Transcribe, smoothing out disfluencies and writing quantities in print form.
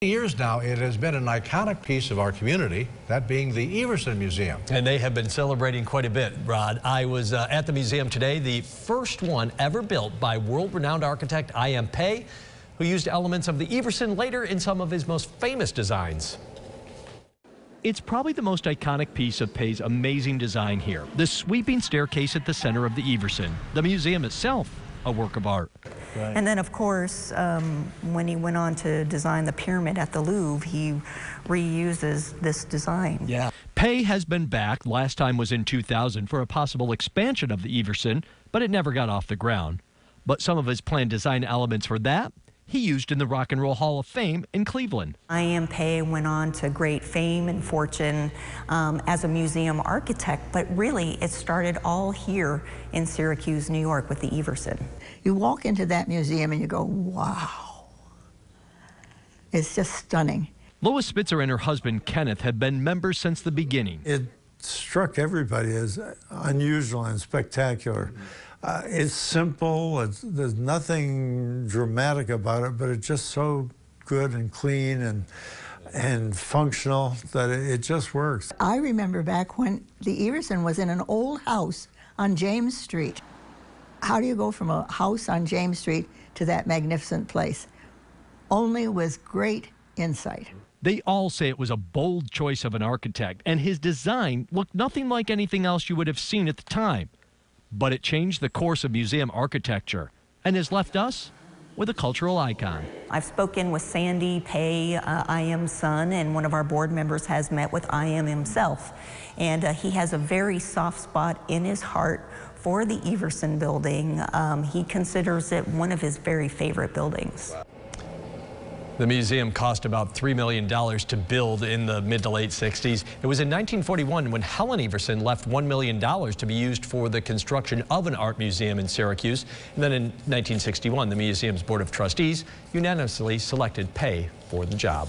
Years now, it has been an iconic piece of our community, that being the Everson Museum. And they have been celebrating quite a bit, Rod. I was at the museum today, the first one ever built by world-renowned architect I.M. Pei, who used elements of the Everson later in some of his most famous designs. It's probably the most iconic piece of Pei's amazing design here, the sweeping staircase at the center of the Everson, the museum itself a work of art. Right. And then, of course, when he went on to design the pyramid at the Louvre, he reuses this design. Yeah. Pei has been back. Last time was in 2000 for a possible expansion of the Everson, but it never got off the ground. But some of his planned design elements for that he used in the Rock and Roll Hall of Fame in Cleveland. I.M. Pei went on to great fame and fortune as a museum architect, but really it started all here in Syracuse, New York with the Everson. You walk into that museum and you go, wow. It's just stunning. Lois Spitzer and her husband Kenneth have been members since the beginning. It struck everybody as unusual and spectacular. It's simple, there's nothing dramatic about it, but it's just so good and clean and functional that it just works. I remember back when the Everson was in an old house on James Street. How do you go from a house on James Street to that magnificent place? Only with great insight. They all say it was a bold choice of an architect, and his design looked nothing like anything else you would have seen at the time. But it changed the course of museum architecture and has left us with a cultural icon. I've spoken with Sandy Pei, I.M.'s son, and one of our board members has met with I.M. himself. And he has a very soft spot in his heart for the Everson building. He considers it one of his very favorite buildings. The museum cost about $3 million to build in the mid to late 60s. It was in 1941 when Helen Everson left $1 million to be used for the construction of an art museum in Syracuse. And then in 1961, the museum's Board of Trustees unanimously selected Pei for the job.